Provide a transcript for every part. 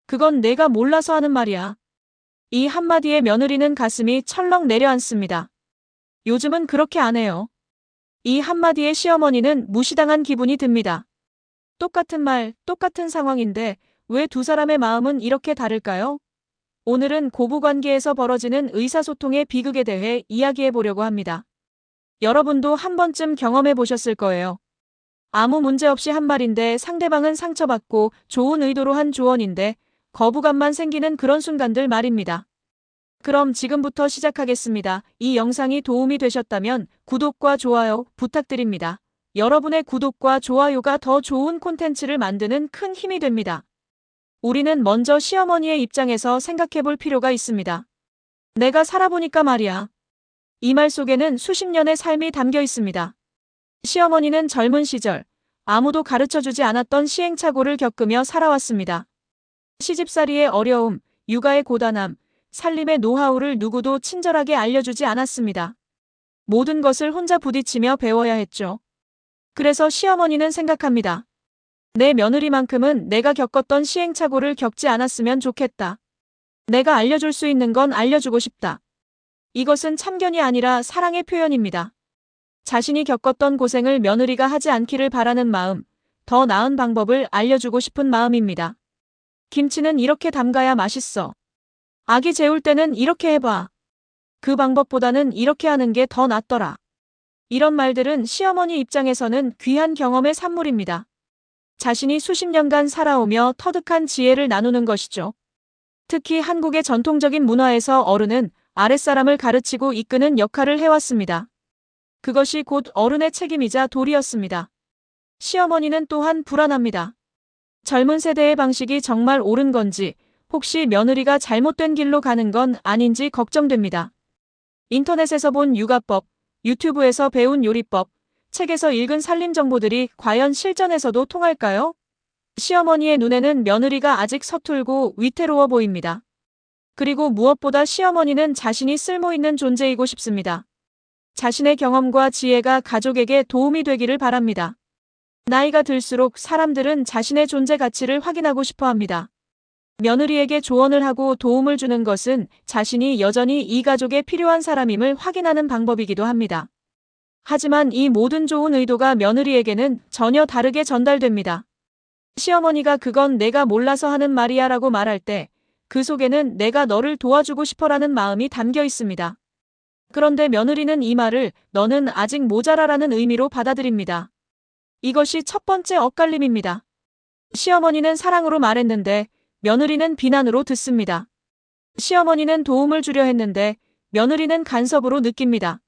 그건 내가 몰라서 하는 말이야. 이 한마디에 며느리는 가슴이 철렁 내려앉습니다. 요즘은 그렇게 안 해요. 이 한마디에 시어머니는 무시당한 기분이 듭니다. 똑같은 말, 똑같은 상황인데 왜 두 사람의 마음은 이렇게 다를까요? 오늘은 고부관계에서 벌어지는 의사소통의 비극에 대해 이야기해 보려고 합니다. 여러분도 한 번쯤 경험해 보셨을 거예요. 아무 문제 없이 한 말인데 상대방은 상처받고 좋은 의도로 한 조언인데 거부감만 생기는 그런 순간들 말입니다. 그럼 지금부터 시작하겠습니다. 이 영상이 도움이 되셨다면 구독과 좋아요 부탁드립니다. 여러분의 구독과 좋아요가 더 좋은 콘텐츠를 만드는 큰 힘이 됩니다. 우리는 먼저 시어머니의 입장에서 생각해 볼 필요가 있습니다. 내가 살아보니까 말이야. 이 말 속에는 수십 년의 삶이 담겨 있습니다. 시어머니는 젊은 시절 아무도 가르쳐주지 않았던 시행착오를 겪으며 살아왔습니다. 시집살이의 어려움, 육아의 고단함, 살림의 노하우를 누구도 친절하게 알려주지 않았습니다. 모든 것을 혼자 부딪히며 배워야 했죠. 그래서 시어머니는 생각합니다. 내 며느리만큼은 내가 겪었던 시행착오를 겪지 않았으면 좋겠다. 내가 알려줄 수 있는 건 알려주고 싶다. 이것은 참견이 아니라 사랑의 표현입니다. 자신이 겪었던 고생을 며느리가 하지 않기를 바라는 마음, 더 나은 방법을 알려주고 싶은 마음입니다. 김치는 이렇게 담가야 맛있어. 아기 재울 때는 이렇게 해봐. 그 방법보다는 이렇게 하는 게 더 낫더라. 이런 말들은 시어머니 입장에서는 귀한 경험의 산물입니다. 자신이 수십 년간 살아오며 터득한 지혜를 나누는 것이죠. 특히 한국의 전통적인 문화에서 어른은 아랫사람을 가르치고 이끄는 역할을 해왔습니다. 그것이 곧 어른의 책임이자 도리였습니다. 시어머니는 또한 불안합니다. 젊은 세대의 방식이 정말 옳은 건지, 혹시 며느리가 잘못된 길로 가는 건 아닌지 걱정됩니다. 인터넷에서 본 육아법, 유튜브에서 배운 요리법, 책에서 읽은 살림 정보들이 과연 실전에서도 통할까요? 시어머니의 눈에는 며느리가 아직 서툴고 위태로워 보입니다. 그리고 무엇보다 시어머니는 자신이 쓸모있는 존재이고 싶습니다. 자신의 경험과 지혜가 가족에게 도움이 되기를 바랍니다. 나이가 들수록 사람들은 자신의 존재 가치를 확인하고 싶어 합니다. 며느리에게 조언을 하고 도움을 주는 것은 자신이 여전히 이 가족에 필요한 사람임을 확인하는 방법이기도 합니다. 하지만 이 모든 좋은 의도가 며느리에게는 전혀 다르게 전달됩니다. 시어머니가 그건 내가 몰라서 하는 말이야 라고 말할 때 그 속에는 내가 너를 도와주고 싶어라는 마음이 담겨 있습니다. 그런데 며느리는 이 말을 너는 아직 모자라라는 의미로 받아들입니다. 이것이 첫 번째 엇갈림입니다. 시어머니는 사랑으로 말했는데 며느리는 비난으로 듣습니다. 시어머니는 도움을 주려 했는데 며느리는 간섭으로 느낍니다.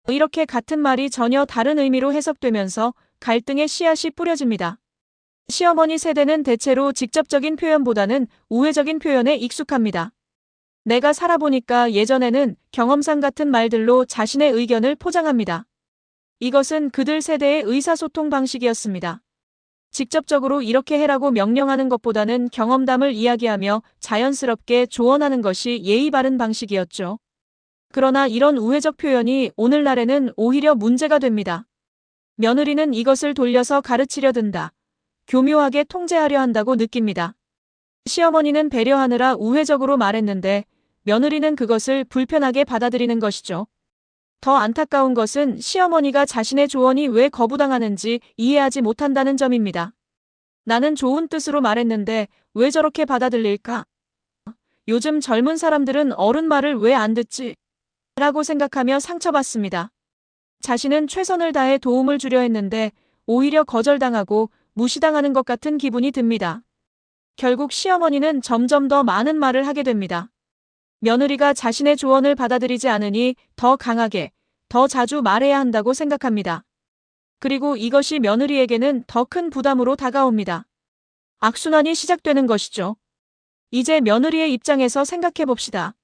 이렇게 같은 말이 전혀 다른 의미로 해석되면서 갈등의 씨앗이 뿌려집니다. 시어머니 세대는 대체로 직접적인 표현보다는 우회적인 표현에 익숙합니다. 내가 살아보니까 예전에는 경험상 같은 말들로 자신의 의견을 포장합니다. 이것은 그들 세대의 의사소통 방식이었습니다. 직접적으로 이렇게 해라고 명령하는 것보다는 경험담을 이야기하며 자연스럽게 조언하는 것이 예의 바른 방식이었죠. 그러나 이런 우회적 표현이 오늘날에는 오히려 문제가 됩니다. 며느리는 이것을 돌려서 가르치려 든다. 교묘하게 통제하려 한다고 느낍니다. 시어머니는 배려하느라 우회적으로 말했는데 며느리는 그것을 불편하게 받아들이는 것이죠. 더 안타까운 것은 시어머니가 자신의 조언이 왜 거부당하는지 이해하지 못한다는 점입니다. 나는 좋은 뜻으로 말했는데 왜 저렇게 받아들일까? 요즘 젊은 사람들은 어른 말을 왜 안 듣지? 라고 생각하며 상처받습니다. 자신은 최선을 다해 도움을 주려 했는데 오히려 거절당하고 무시당하는 것 같은 기분이 듭니다. 결국 시어머니는 점점 더 많은 말을 하게 됩니다. 며느리가 자신의 조언을 받아들이지 않으니 더 강하게, 더 자주 말해야 한다고 생각합니다. 그리고 이것이 며느리에게는 더 큰 부담으로 다가옵니다. 악순환이 시작되는 것이죠. 이제 며느리의 입장에서 생각해 봅시다.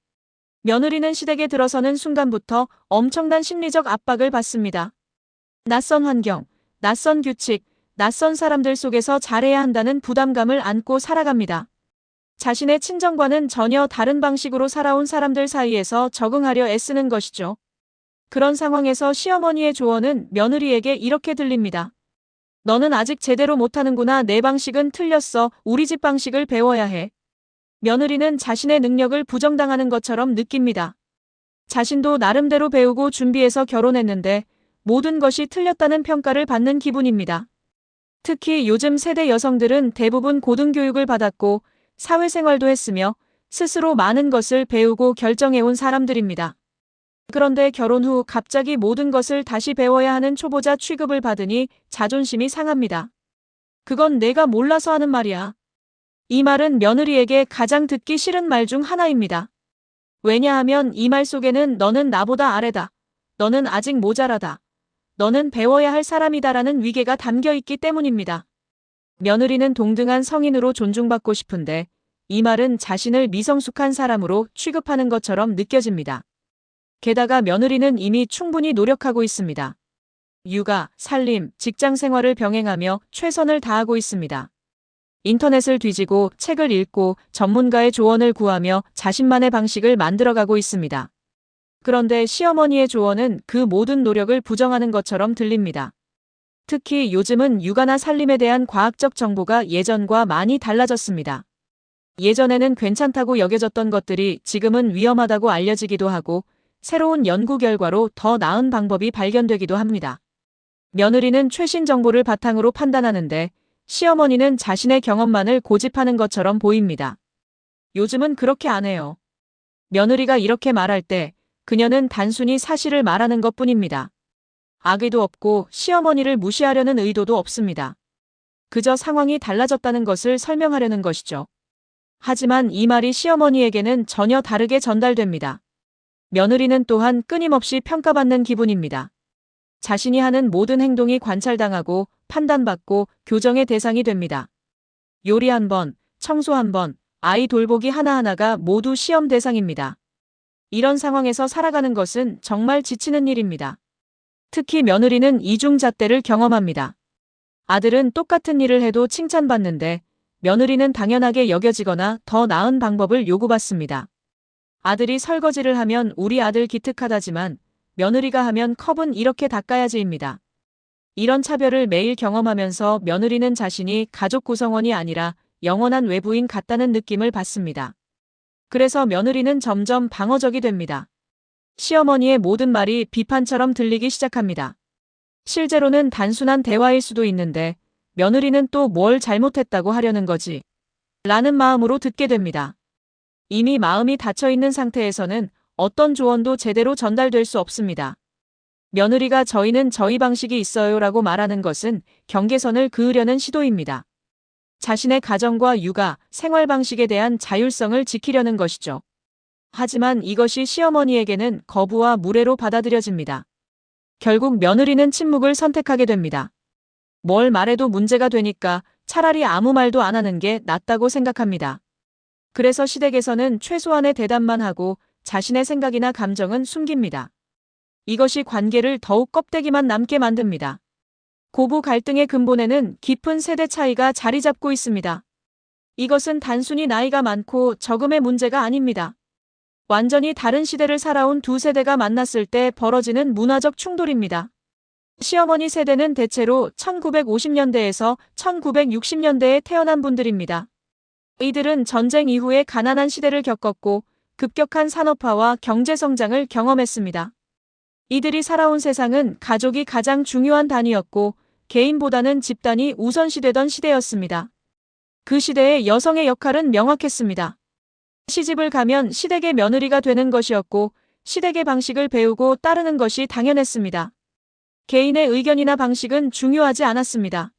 며느리는 시댁에 들어서는 순간부터 엄청난 심리적 압박을 받습니다. 낯선 환경, 낯선 규칙, 낯선 사람들 속에서 잘해야 한다는 부담감을 안고 살아갑니다. 자신의 친정과는 전혀 다른 방식으로 살아온 사람들 사이에서 적응하려 애쓰는 것이죠. 그런 상황에서 시어머니의 조언은 며느리에게 이렇게 들립니다. 너는 아직 제대로 못하는구나. 내 방식은 틀렸어. 우리 집 방식을 배워야 해. 며느리는 자신의 능력을 부정당하는 것처럼 느낍니다. 자신도 나름대로 배우고 준비해서 결혼했는데 모든 것이 틀렸다는 평가를 받는 기분입니다. 특히 요즘 세대 여성들은 대부분 고등교육을 받았고 사회생활도 했으며 스스로 많은 것을 배우고 결정해온 사람들입니다. 그런데 결혼 후 갑자기 모든 것을 다시 배워야 하는 초보자 취급을 받으니 자존심이 상합니다. 그건 내가 몰라서 하는 말이야. 이 말은 며느리에게 가장 듣기 싫은 말 중 하나입니다. 왜냐하면 이 말 속에는 너는 나보다 아래다. 너는 아직 모자라다. 너는 배워야 할 사람이다라는 위계가 담겨 있기 때문입니다. 며느리는 동등한 성인으로 존중받고 싶은데 이 말은 자신을 미성숙한 사람으로 취급하는 것처럼 느껴집니다. 게다가 며느리는 이미 충분히 노력하고 있습니다. 육아, 살림, 직장 생활을 병행하며 최선을 다하고 있습니다. 인터넷을 뒤지고 책을 읽고 전문가의 조언을 구하며 자신만의 방식을 만들어가고 있습니다. 그런데 시어머니의 조언은 그 모든 노력을 부정하는 것처럼 들립니다. 특히 요즘은 육아나 살림에 대한 과학적 정보가 예전과 많이 달라졌습니다. 예전에는 괜찮다고 여겨졌던 것들이 지금은 위험하다고 알려지기도 하고 새로운 연구 결과로 더 나은 방법이 발견되기도 합니다. 며느리는 최신 정보를 바탕으로 판단하는데 시어머니는 자신의 경험만을 고집하는 것처럼 보입니다. 요즘은 그렇게 안 해요. 며느리가 이렇게 말할 때 그녀는 단순히 사실을 말하는 것뿐입니다. 악의도 없고 시어머니를 무시하려는 의도도 없습니다. 그저 상황이 달라졌다는 것을 설명하려는 것이죠. 하지만 이 말이 시어머니에게는 전혀 다르게 전달됩니다. 며느리는 또한 끊임없이 평가받는 기분입니다. 자신이 하는 모든 행동이 관찰당하고 판단받고 교정의 대상이 됩니다. 요리 한 번, 청소 한 번, 아이 돌보기 하나하나가 모두 시험 대상입니다. 이런 상황에서 살아가는 것은 정말 지치는 일입니다. 특히 며느리는 이중잣대를 경험합니다. 아들은 똑같은 일을 해도 칭찬받는데 며느리는 당연하게 여겨지거나 더 나은 방법을 요구받습니다. 아들이 설거지를 하면 우리 아들 기특하다지만 며느리가 하면 컵은 이렇게 닦아야지입니다. 이런 차별을 매일 경험하면서 며느리는 자신이 가족 구성원이 아니라 영원한 외부인 같다는 느낌을 받습니다. 그래서 며느리는 점점 방어적이 됩니다. 시어머니의 모든 말이 비판처럼 들리기 시작합니다. 실제로는 단순한 대화일 수도 있는데 며느리는 또 뭘 잘못했다고 하려는 거지? 라는 마음으로 듣게 됩니다. 이미 마음이 닫혀있는 상태에서는 어떤 조언도 제대로 전달될 수 없습니다. 며느리가 저희는 저희 방식이 있어요 라고 말하는 것은 경계선을 그으려는 시도입니다. 자신의 가정과 육아, 생활 방식에 대한 자율성을 지키려는 것이죠. 하지만 이것이 시어머니에게는 거부와 무례로 받아들여집니다. 결국 며느리는 침묵을 선택하게 됩니다. 뭘 말해도 문제가 되니까 차라리 아무 말도 안 하는 게 낫다고 생각합니다. 그래서 시댁에서는 최소한의 대답만 하고 자신의 생각이나 감정은 숨깁니다. 이것이 관계를 더욱 껍데기만 남게 만듭니다. 고부 갈등의 근본에는 깊은 세대 차이가 자리 잡고 있습니다. 이것은 단순히 나이가 많고 적음의 문제가 아닙니다. 완전히 다른 시대를 살아온 두 세대가 만났을 때 벌어지는 문화적 충돌입니다. 시어머니 세대는 대체로 1950년대에서 1960년대에 태어난 분들입니다. 이들은 전쟁 이후에 가난한 시대를 겪었고 급격한 산업화와 경제 성장을 경험했습니다. 이들이 살아온 세상은 가족이 가장 중요한 단위였고 개인보다는 집단이 우선시되던 시대였습니다. 그 시대의 여성의 역할은 명확했습니다. 시집을 가면 시댁의 며느리가 되는 것이었고 시댁의 방식을 배우고 따르는 것이 당연했습니다. 개인의 의견이나 방식은 중요하지 않았습니다.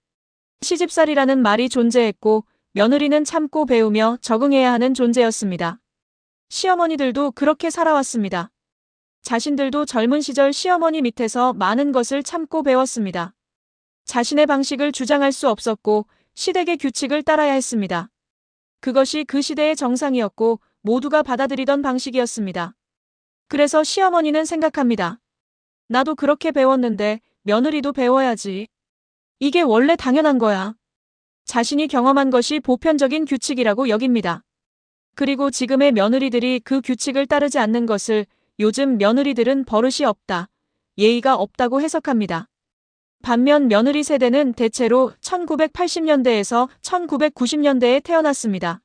시집살이라는 말이 존재했고 며느리는 참고 배우며 적응해야 하는 존재였습니다. 시어머니들도 그렇게 살아왔습니다. 자신들도 젊은 시절 시어머니 밑에서 많은 것을 참고 배웠습니다. 자신의 방식을 주장할 수 없었고 시댁의 규칙을 따라야 했습니다. 그것이 그 시대의 정상이었고 모두가 받아들이던 방식이었습니다. 그래서 시어머니는 생각합니다. 나도 그렇게 배웠는데 며느리도 배워야지. 이게 원래 당연한 거야. 자신이 경험한 것이 보편적인 규칙이라고 여깁니다. 그리고 지금의 며느리들이 그 규칙을 따르지 않는 것을 요즘 며느리들은 버릇이 없다, 예의가 없다고 해석합니다. 반면 며느리 세대는 대체로 1980년대에서 1990년대에 태어났습니다.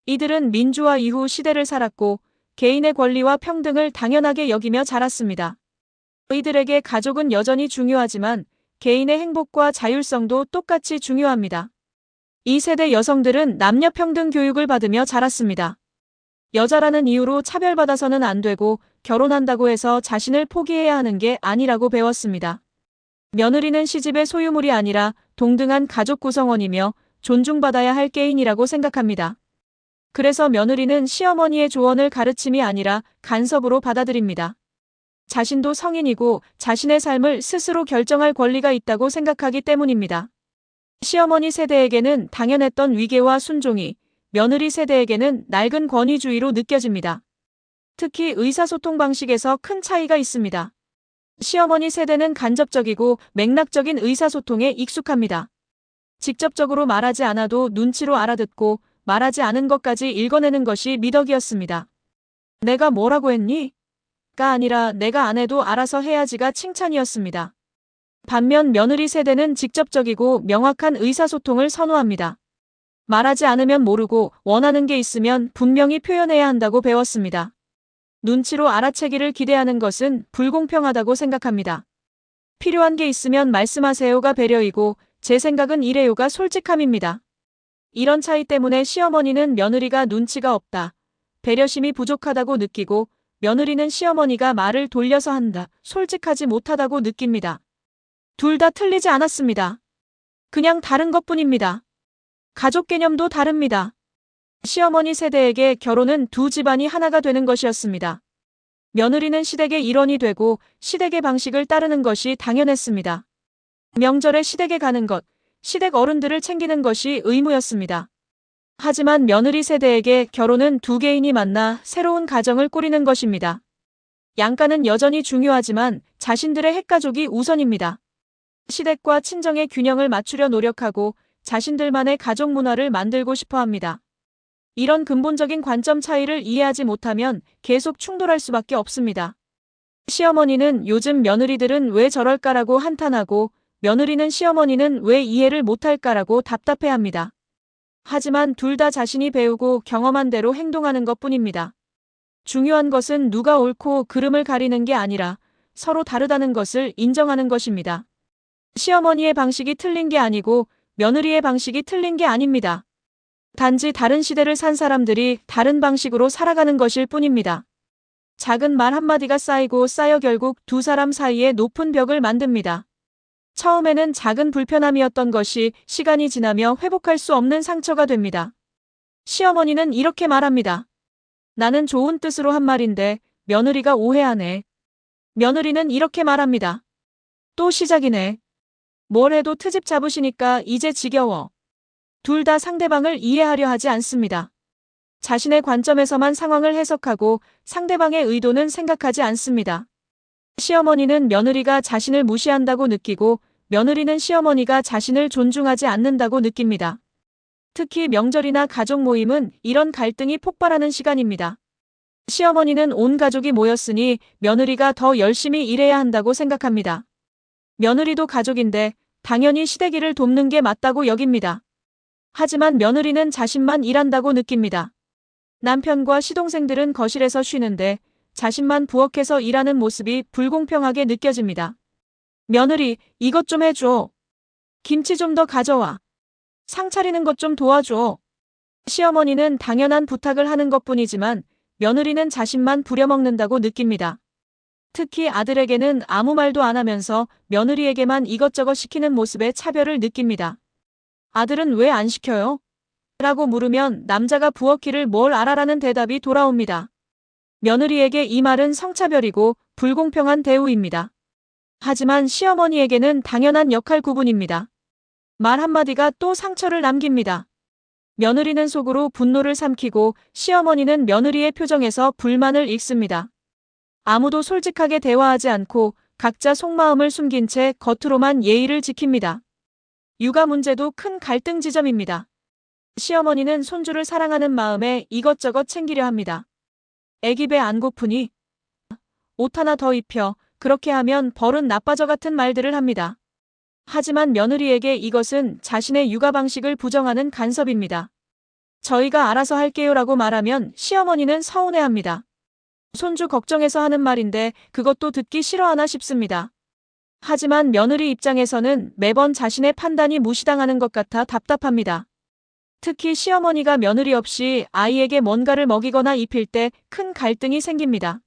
이들은 민주화 이후 시대를 살았고 개인의 권리와 평등을 당연하게 여기며 자랐습니다. 이들에게 가족은 여전히 중요하지만 개인의 행복과 자율성도 똑같이 중요합니다. 이 세대 여성들은 남녀 평등 교육을 받으며 자랐습니다. 여자라는 이유로 차별받아서는 안 되고 결혼한다고 해서 자신을 포기해야 하는 게 아니라고 배웠습니다. 며느리는 시집의 소유물이 아니라 동등한 가족 구성원이며 존중받아야 할 개인이라고 생각합니다. 그래서 며느리는 시어머니의 조언을 가르침이 아니라 간섭으로 받아들입니다. 자신도 성인이고 자신의 삶을 스스로 결정할 권리가 있다고 생각하기 때문입니다. 시어머니 세대에게는 당연했던 위계와 순종이 며느리 세대에게는 낡은 권위주의로 느껴집니다. 특히 의사소통 방식에서 큰 차이가 있습니다. 시어머니 세대는 간접적이고 맥락적인 의사소통에 익숙합니다. 직접적으로 말하지 않아도 눈치로 알아듣고 말하지 않은 것까지 읽어내는 것이 미덕이었습니다. 내가 뭐라고 했니? 가 아니라 내가 안 해도 알아서 해야지가 칭찬이었습니다. 반면 며느리 세대는 직접적이고 명확한 의사소통을 선호합니다. 말하지 않으면 모르고 원하는 게 있으면 분명히 표현해야 한다고 배웠습니다. 눈치로 알아채기를 기대하는 것은 불공평하다고 생각합니다. 필요한 게 있으면 말씀하세요가 배려이고 제 생각은 이래요가 솔직함입니다. 이런 차이 때문에 시어머니는 며느리가 눈치가 없다, 배려심이 부족하다고 느끼고 며느리는 시어머니가 말을 돌려서 한다, 솔직하지 못하다고 느낍니다. 둘 다 틀리지 않았습니다. 그냥 다른 것뿐입니다. 가족 개념도 다릅니다. 시어머니 세대에게 결혼은 두 집안이 하나가 되는 것이었습니다. 며느리는 시댁의 일원이 되고 시댁의 방식을 따르는 것이 당연했습니다. 명절에 시댁에 가는 것, 시댁 어른들을 챙기는 것이 의무였습니다. 하지만 며느리 세대에게 결혼은 두 개인이 만나 새로운 가정을 꾸리는 것입니다. 양가는 여전히 중요하지만 자신들의 핵가족이 우선입니다. 시댁과 친정의 균형을 맞추려 노력하고 자신들만의 가족 문화를 만들고 싶어 합니다. 이런 근본적인 관점 차이를 이해하지 못하면 계속 충돌할 수밖에 없습니다. 시어머니는 요즘 며느리들은 왜 저럴까라고 한탄하고 며느리는 시어머니는 왜 이해를 못할까라고 답답해합니다. 하지만 둘 다 자신이 배우고 경험한 대로 행동하는 것뿐입니다. 중요한 것은 누가 옳고 그름을 가리는 게 아니라 서로 다르다는 것을 인정하는 것입니다. 시어머니의 방식이 틀린 게 아니고 며느리의 방식이 틀린 게 아닙니다. 단지 다른 시대를 산 사람들이 다른 방식으로 살아가는 것일 뿐입니다. 작은 말 한마디가 쌓이고 쌓여 결국 두 사람 사이에 높은 벽을 만듭니다. 처음에는 작은 불편함이었던 것이 시간이 지나며 회복할 수 없는 상처가 됩니다. 시어머니는 이렇게 말합니다. 나는 좋은 뜻으로 한 말인데 며느리가 오해하네. 며느리는 이렇게 말합니다. 또 시작이네. 뭘 해도 트집 잡으시니까 이제 지겨워. 둘 다 상대방을 이해하려 하지 않습니다. 자신의 관점에서만 상황을 해석하고 상대방의 의도는 생각하지 않습니다. 시어머니는 며느리가 자신을 무시한다고 느끼고 며느리는 시어머니가 자신을 존중하지 않는다고 느낍니다. 특히 명절이나 가족 모임은 이런 갈등이 폭발하는 시간입니다. 시어머니는 온 가족이 모였으니 며느리가 더 열심히 일해야 한다고 생각합니다. 며느리도 가족인데 당연히 시댁 일을 돕는 게 맞다고 여깁니다. 하지만 며느리는 자신만 일한다고 느낍니다. 남편과 시동생들은 거실에서 쉬는데 자신만 부엌에서 일하는 모습이 불공평하게 느껴집니다. 며느리, 이것 좀 해줘. 김치 좀 더 가져와. 상 차리는 것 좀 도와줘. 시어머니는 당연한 부탁을 하는 것뿐이지만 며느리는 자신만 부려먹는다고 느낍니다. 특히 아들에게는 아무 말도 안 하면서 며느리에게만 이것저것 시키는 모습에 차별을 느낍니다. 아들은 왜 안 시켜요? 라고 물으면 남자가 부엌일을 뭘 알아라는 대답이 돌아옵니다. 며느리에게 이 말은 성차별이고 불공평한 대우입니다. 하지만 시어머니에게는 당연한 역할 구분입니다. 말 한마디가 또 상처를 남깁니다. 며느리는 속으로 분노를 삼키고 시어머니는 며느리의 표정에서 불만을 읽습니다. 아무도 솔직하게 대화하지 않고 각자 속마음을 숨긴 채 겉으로만 예의를 지킵니다. 육아 문제도 큰 갈등 지점입니다. 시어머니는 손주를 사랑하는 마음에 이것저것 챙기려 합니다. 애기 배 안 고프니? 옷 하나 더 입혀. 그렇게 하면 벌은 나빠져 같은 말들을 합니다. 하지만 며느리에게 이것은 자신의 육아 방식을 부정하는 간섭입니다. 저희가 알아서 할게요라고 말하면 시어머니는 서운해합니다. 손주 걱정해서 하는 말인데 그것도 듣기 싫어하나 싶습니다. 하지만 며느리 입장에서는 매번 자신의 판단이 무시당하는 것 같아 답답합니다. 특히 시어머니가 며느리 없이 아이에게 뭔가를 먹이거나 입힐 때 큰 갈등이 생깁니다.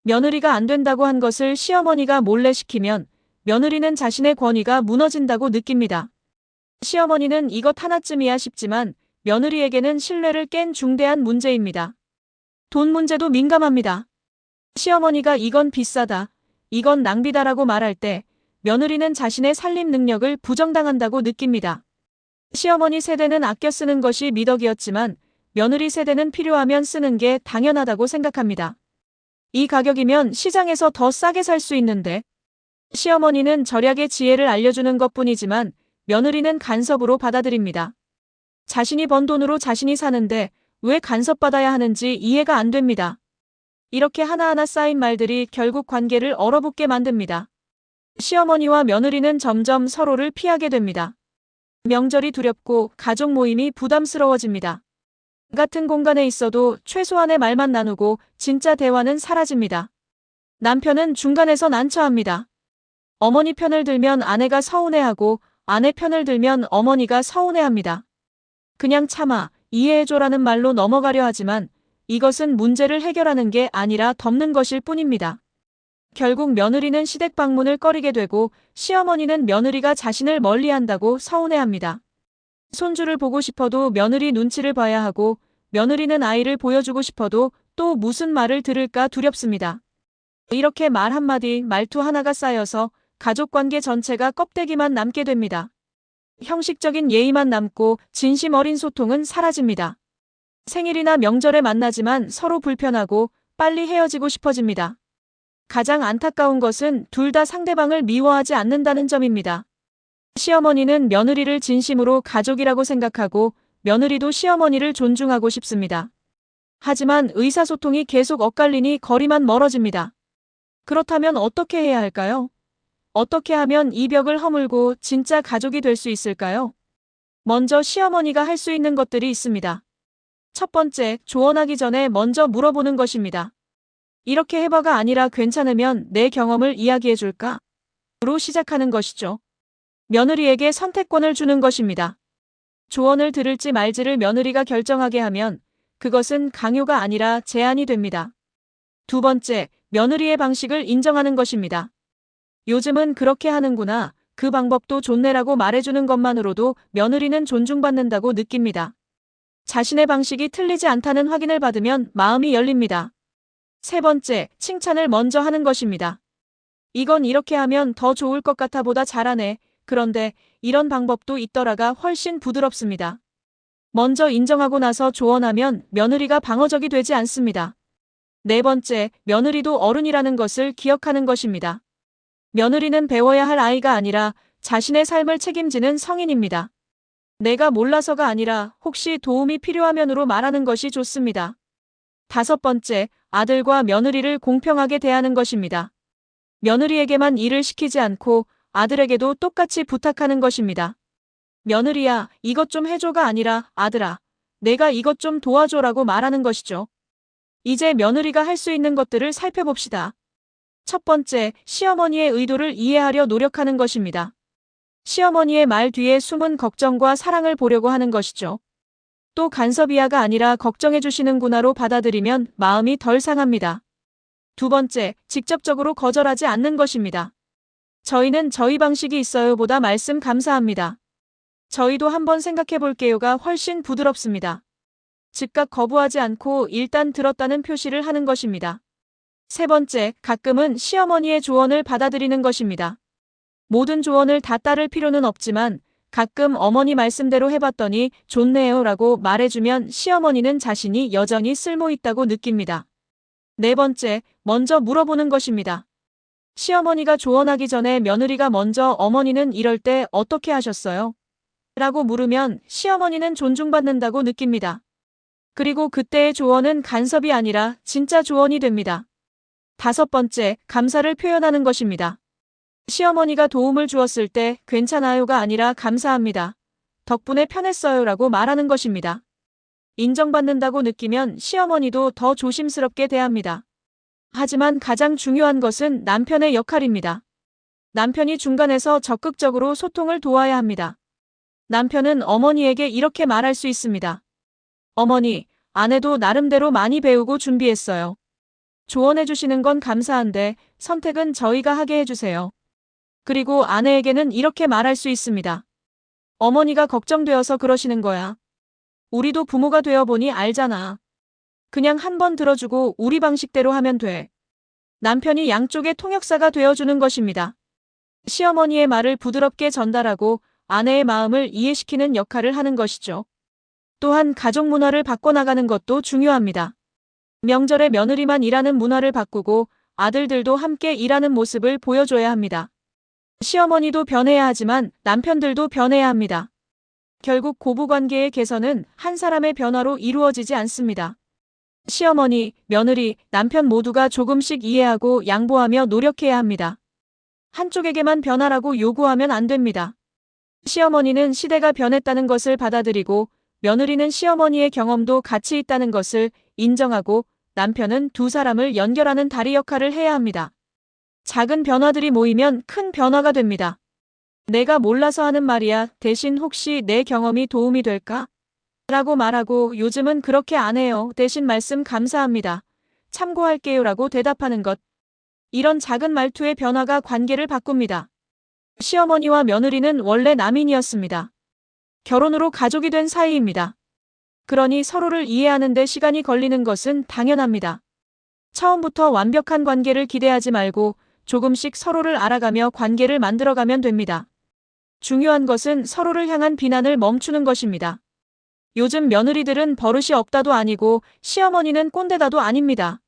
며느리가 안 된다고 한 것을 시어머니가 몰래 시키면 며느리는 자신의 권위가 무너진다고 느낍니다. 시어머니는 이것 하나쯤이야 싶지만 며느리에게는 신뢰를 깬 중대한 문제입니다. 돈 문제도 민감합니다. 시어머니가 이건 비싸다, 이건 낭비다라고 말할 때 며느리는 자신의 살림 능력을 부정당한다고 느낍니다. 시어머니 세대는 아껴 쓰는 것이 미덕이었지만 며느리 세대는 필요하면 쓰는 게 당연하다고 생각합니다. 이 가격이면 시장에서 더 싸게 살 수 있는데. 시어머니는 절약의 지혜를 알려주는 것뿐이지만 며느리는 간섭으로 받아들입니다. 자신이 번 돈으로 자신이 사는데 왜 간섭받아야 하는지 이해가 안 됩니다. 이렇게 하나하나 쌓인 말들이 결국 관계를 얼어붙게 만듭니다. 시어머니와 며느리는 점점 서로를 피하게 됩니다. 명절이 두렵고 가족 모임이 부담스러워집니다. 같은 공간에 있어도 최소한의 말만 나누고 진짜 대화는 사라집니다. 남편은 중간에서 난처합니다. 어머니 편을 들면 아내가 서운해하고 아내 편을 들면 어머니가 서운해합니다. 그냥 참아, 이해해줘라는 말로 넘어가려 하지만 이것은 문제를 해결하는 게 아니라 덮는 것일 뿐입니다. 결국 며느리는 시댁 방문을 꺼리게 되고 시어머니는 며느리가 자신을 멀리한다고 서운해합니다. 손주를 보고 싶어도 며느리 눈치를 봐야 하고 며느리는 아이를 보여주고 싶어도 또 무슨 말을 들을까 두렵습니다. 이렇게 말 한마디, 말투 하나가 쌓여서 가족관계 전체가 껍데기만 남게 됩니다. 형식적인 예의만 남고 진심 어린 소통은 사라집니다. 생일이나 명절에 만나지만 서로 불편하고 빨리 헤어지고 싶어집니다. 가장 안타까운 것은 둘 다 상대방을 미워하지 않는다는 점입니다. 시어머니는 며느리를 진심으로 가족이라고 생각하고 며느리도 시어머니를 존중하고 싶습니다. 하지만 의사소통이 계속 엇갈리니 거리만 멀어집니다. 그렇다면 어떻게 해야 할까요? 어떻게 하면 이 벽을 허물고 진짜 가족이 될 수 있을까요? 먼저 시어머니가 할 수 있는 것들이 있습니다. 첫 번째, 조언하기 전에 먼저 물어보는 것입니다. 이렇게 해봐가 아니라 괜찮으면 내 경험을 이야기해줄까? 로 시작하는 것이죠. 며느리에게 선택권을 주는 것입니다. 조언을 들을지 말지를 며느리가 결정하게 하면 그것은 강요가 아니라 제안이 됩니다. 두 번째, 며느리의 방식을 인정하는 것입니다. 요즘은 그렇게 하는구나, 그 방법도 좋네라고 말해주는 것만으로도 며느리는 존중받는다고 느낍니다. 자신의 방식이 틀리지 않다는 확인을 받으면 마음이 열립니다. 세 번째, 칭찬을 먼저 하는 것입니다. 이건 이렇게 하면 더 좋을 것 같아 보다 잘하네. 그런데 이런 방법도 있더라가 훨씬 부드럽습니다. 먼저 인정하고 나서 조언하면 며느리가 방어적이 되지 않습니다. 네 번째, 며느리도 어른이라는 것을 기억하는 것입니다. 며느리는 배워야 할 아이가 아니라 자신의 삶을 책임지는 성인입니다. 내가 몰라서가 아니라 혹시 도움이 필요하면으로 말하는 것이 좋습니다. 다섯 번째, 아들과 며느리를 공평하게 대하는 것입니다. 며느리에게만 일을 시키지 않고 아들에게도 똑같이 부탁하는 것입니다. 며느리야, 이것 좀 해줘가 아니라 아들아, 내가 이것 좀 도와줘라고 말하는 것이죠. 이제 며느리가 할 수 있는 것들을 살펴봅시다. 첫 번째, 시어머니의 의도를 이해하려 노력하는 것입니다. 시어머니의 말 뒤에 숨은 걱정과 사랑을 보려고 하는 것이죠. 또 간섭이야가 아니라 걱정해 주시는구나로 받아들이면 마음이 덜 상합니다. 두 번째, 직접적으로 거절하지 않는 것입니다. 저희는 저희 방식이 있어요 보다 말씀 감사합니다. 저희도 한번 생각해 볼게요가 훨씬 부드럽습니다. 즉각 거부하지 않고 일단 들었다는 표시를 하는 것입니다. 세 번째, 가끔은 시어머니의 조언을 받아들이는 것입니다. 모든 조언을 다 따를 필요는 없지만 가끔 어머니 말씀대로 해봤더니 좋네요 라고 말해주면 시어머니는 자신이 여전히 쓸모있다고 느낍니다. 네 번째, 먼저 물어보는 것입니다. 시어머니가 조언하기 전에 며느리가 먼저 어머니는 이럴 때 어떻게 하셨어요? 라고 물으면 시어머니는 존중받는다고 느낍니다. 그리고 그때의 조언은 간섭이 아니라 진짜 조언이 됩니다. 다섯 번째, 감사를 표현하는 것입니다. 시어머니가 도움을 주었을 때 괜찮아요가 아니라 감사합니다. 덕분에 편했어요 라고 말하는 것입니다. 인정받는다고 느끼면 시어머니도 더 조심스럽게 대합니다. 하지만 가장 중요한 것은 남편의 역할입니다. 남편이 중간에서 적극적으로 소통을 도와야 합니다. 남편은 어머니에게 이렇게 말할 수 있습니다. 어머니, 아내도 나름대로 많이 배우고 준비했어요. 조언해 주시는 건 감사한데 선택은 저희가 하게 해주세요. 그리고 아내에게는 이렇게 말할 수 있습니다. 어머니가 걱정되어서 그러시는 거야. 우리도 부모가 되어보니 알잖아. 그냥 한번 들어주고 우리 방식대로 하면 돼. 남편이 양쪽의 통역사가 되어주는 것입니다. 시어머니의 말을 부드럽게 전달하고 아내의 마음을 이해시키는 역할을 하는 것이죠. 또한 가족 문화를 바꿔나가는 것도 중요합니다. 명절에 며느리만 일하는 문화를 바꾸고 아들들도 함께 일하는 모습을 보여줘야 합니다. 시어머니도 변해야 하지만 남편들도 변해야 합니다. 결국 고부관계의 개선은 한 사람의 변화로 이루어지지 않습니다. 시어머니, 며느리, 남편 모두가 조금씩 이해하고 양보하며 노력해야 합니다. 한쪽에게만 변화라고 요구하면 안 됩니다. 시어머니는 시대가 변했다는 것을 받아들이고 며느리는 시어머니의 경험도 가치 있다는 것을 인정하고 남편은 두 사람을 연결하는 다리 역할을 해야 합니다. 작은 변화들이 모이면 큰 변화가 됩니다. 내가 몰라서 하는 말이야. 대신 혹시 내 경험이 도움이 될까? 라고 말하고 요즘은 그렇게 안 해요. 대신 말씀 감사합니다. 참고할게요. 라고 대답하는 것. 이런 작은 말투의 변화가 관계를 바꿉니다. 시어머니와 며느리는 원래 남인이었습니다. 결혼으로 가족이 된 사이입니다. 그러니 서로를 이해하는 데 시간이 걸리는 것은 당연합니다. 처음부터 완벽한 관계를 기대하지 말고 조금씩 서로를 알아가며 관계를 만들어가면 됩니다. 중요한 것은 서로를 향한 비난을 멈추는 것입니다. 요즘 며느리들은 버릇이 없다도 아니고 시어머니는 꼰대다도 아닙니다.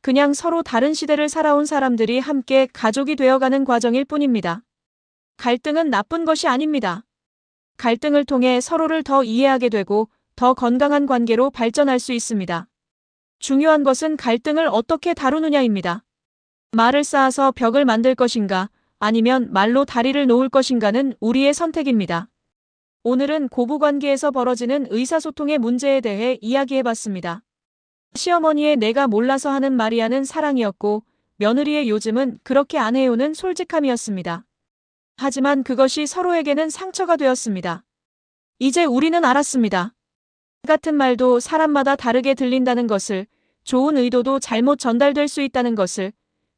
그냥 서로 다른 시대를 살아온 사람들이 함께 가족이 되어가는 과정일 뿐입니다. 갈등은 나쁜 것이 아닙니다. 갈등을 통해 서로를 더 이해하게 되고 더 건강한 관계로 발전할 수 있습니다. 중요한 것은 갈등을 어떻게 다루느냐입니다. 말을 쌓아서 벽을 만들 것인가 아니면 말로 다리를 놓을 것인가는 우리의 선택입니다. 오늘은 고부관계에서 벌어지는 의사소통의 문제에 대해 이야기해봤습니다. 시어머니의 내가 몰라서 하는 말이야는 사랑이었고 며느리의 요즘은 그렇게 안 해요는 솔직함이었습니다. 하지만 그것이 서로에게는 상처가 되었습니다. 이제 우리는 알았습니다. 같은 말도 사람마다 다르게 들린다는 것을, 좋은 의도도 잘못 전달될 수 있다는 것을,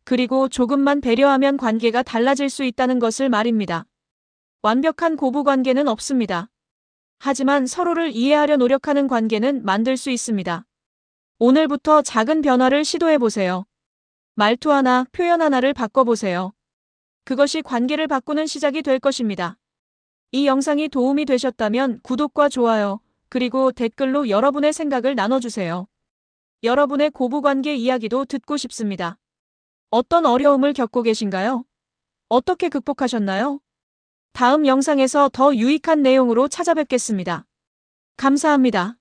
그리고 조금만 배려하면 관계가 달라질 수 있다는 것을 말입니다. 완벽한 고부관계는 없습니다. 하지만 서로를 이해하려 노력하는 관계는 만들 수 있습니다. 오늘부터 작은 변화를 시도해보세요. 말투 하나, 표현 하나를 바꿔보세요. 그것이 관계를 바꾸는 시작이 될 것입니다. 이 영상이 도움이 되셨다면 구독과 좋아요, 그리고 댓글로 여러분의 생각을 나눠주세요. 여러분의 고부관계 이야기도 듣고 싶습니다. 어떤 어려움을 겪고 계신가요? 어떻게 극복하셨나요? 다음 영상에서 더 유익한 내용으로 찾아뵙겠습니다. 감사합니다.